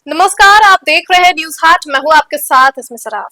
नमस्कार, आप देख रहे हैं न्यूज हाट। मैं हूं आपके साथ इसमें सराफ।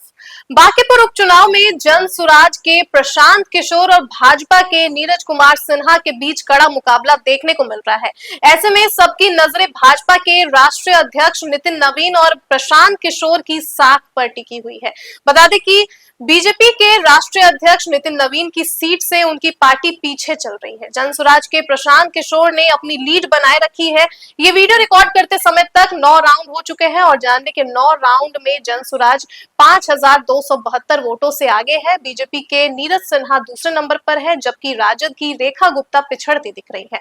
बांकीपुर उपचुनाव में जनसुराज के प्रशांत किशोर और भाजपा के नीरज कुमार सिन्हा के बीच कड़ा मुकाबला देखने को मिल रहा है। ऐसे में सबकी नजरें भाजपा के राष्ट्रीय अध्यक्ष नितिन नवीन और प्रशांत किशोर की साख पर टिकी हुई है। बता दें कि बीजेपी के राष्ट्रीय अध्यक्ष नितिन नवीन की सीट से उनकी पार्टी पीछे चल रही है। जनसुराज के प्रशांत किशोर ने अपनी लीड बनाए रखी है। ये वीडियो रिकॉर्ड करते समय तक 9 राउंड हो चुके हैं और जानने के 9 राउंड में जनसुराज 5272 वोटों से आगे है। बीजेपी के नीरज सिन्हा दूसरे नंबर पर है, जबकि राजद की रेखा गुप्ता पिछड़ती दिख रही है।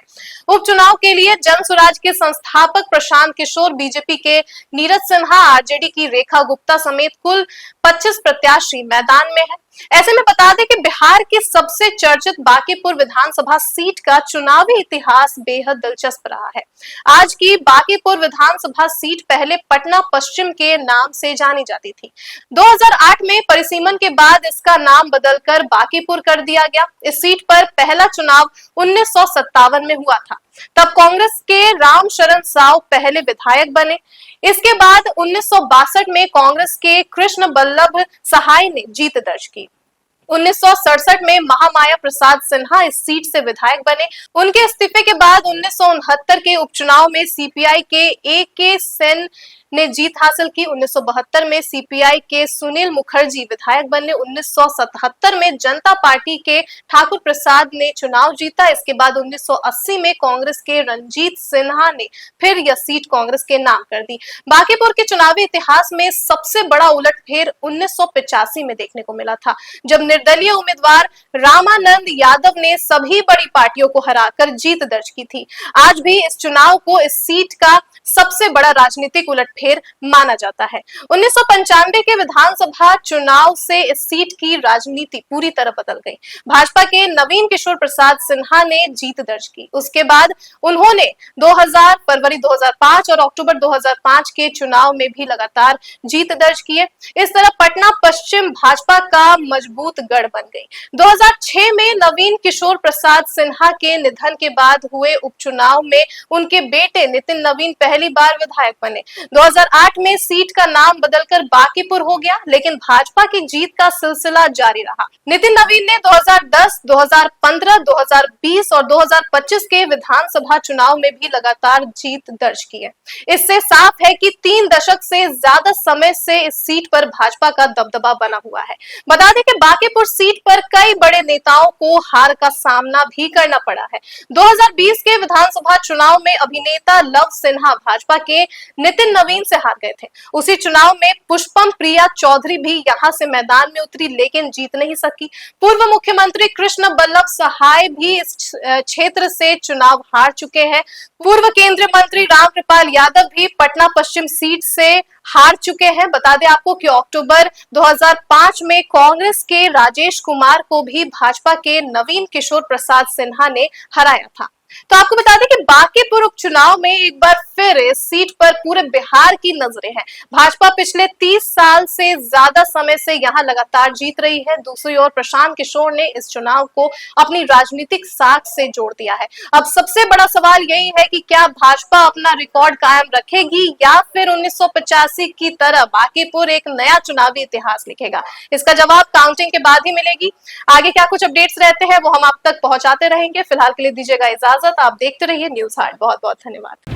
उपचुनाव के लिए जनसुराज के संस्थापक प्रशांत किशोर, बीजेपी के नीरज सिन्हा, आरजेडी की रेखा गुप्ता समेत कुल 25 प्रत्याशी मैदान में है। ऐसे में बता दें कि बिहार की सबसे चर्चित बांकीपुर विधानसभा सीट का चुनावी इतिहास बेहद दिलचस्प रहा है। आज की बांकीपुर विधानसभा सीट पहले पटना पश्चिम के नाम से जानी जाती थी। 2008 में परिसीमन के बाद इसका नाम बदलकर बांकीपुर कर दिया गया। इस सीट पर पहला चुनाव 1957 में हुआ था। तब कांग्रेस के रामशरण साव पहले विधायक बने। इसके बाद 1962 में कांग्रेस के कृष्ण बल्लभ सहाय ने जीत दर्ज की। 1967 में महामाया प्रसाद सिन्हा इस सीट से विधायक बने। उनके इस्तीफे के बाद 1969 के उपचुनाव में सीपीआई के ए.के. सेन ने जीत हासिल की। 1972 में सीपीआई के सुनील मुखर्जी विधायक बने। 1977 में जनता पार्टी के ठाकुर प्रसाद ने चुनाव जीता। इसके बाद 1980 में कांग्रेस के रंजीत सिन्हा ने फिर यह सीट कांग्रेस के नाम कर दी। बांकीपुर के चुनावी इतिहास में सबसे बड़ा उलटफेर 1985 में देखने को मिला था, जब निर्दलीय उम्मीदवार रामानंद यादव ने सभी बड़ी पार्टियों को हराकर जीत दर्ज की थी। आज भी इस चुनाव को इस सीट का सबसे बड़ा राजनीतिक उलटफेर माना जाता है। 1995 के विधानसभा चुनाव से इस सीट की राजनीति पूरी तरह बदल गई। भाजपा के नवीन किशोर प्रसाद सिन्हा ने जीत दर्ज की। उसके बाद उन्होंने फरवरी 2005 और अक्टूबर 2005 के चुनाव में भी लगातार जीत दर्ज किए। इस तरह पटना पश्चिम भाजपा का मजबूत गढ़ बन गई। 2006 में नवीन किशोर प्रसाद सिन्हा के निधन के बाद हुए उपचुनाव में उनके बेटे नितिन नवीन पहली बार विधायक बने। 2008 में सीट का नाम बदलकर बांकीपुर हो गया, लेकिन भाजपा की जीत का सिलसिला जारी रहा। नितिन नवीन ने 2010, 2015, 2020 और 2025 के विधानसभा चुनाव में भी लगातार जीत दर्ज की है। इससे साफ है कि 3 दशक से ज्यादा समय से इस सीट पर भाजपा का दबदबा बना हुआ है। बता दें कि बांकीपुर सीट पर कई बड़े नेताओं को हार का सामना भी करना पड़ा है। 2020 के विधानसभा चुनाव में अभिनेता लव सिन्हा भाजपा के नितिन नवीन से हार गए थे। उसी चुनाव में पुष्पम प्रिया चौधरी भी यहां से मैदान में उतरी, लेकिन जीत नहीं सकी। पूर्व मुख्यमंत्री कृष्ण बल्लभ सहाय भी इस क्षेत्र से चुनाव हार चुके हैं। पूर्व केंद्रीय मंत्री रामकृपाल यादव भी पटना पश्चिम सीट से हार चुके हैं। बता दें आपको कि अक्टूबर 2005 में कांग्रेस के राजेश कुमार को भी भाजपा के नवीन किशोर प्रसाद सिन्हा ने हराया था। तो आपको बता दें कि बांकीपुर उपचुनाव में एक बार फिर इस सीट पर पूरे बिहार की नजरें हैं। भाजपा पिछले 30 साल से ज्यादा समय से यहां लगातार जीत रही है। दूसरी ओर प्रशांत किशोर ने इस चुनाव को अपनी राजनीतिक साख से जोड़ दिया है। अब सबसे बड़ा सवाल यही है कि क्या भाजपा अपना रिकॉर्ड कायम रखेगी या फिर 1985 की तरह बांकीपुर एक नया चुनावी इतिहास लिखेगा। इसका जवाब काउंटिंग के बाद ही मिलेगी। आगे क्या कुछ अपडेट्स रहते हैं वो हम आप तक पहुंचाते रहेंगे। फिलहाल के लिए दीजिएगा इजाजत। आप देखते रहिए न्यूज हाट। बहुत बहुत धन्यवाद।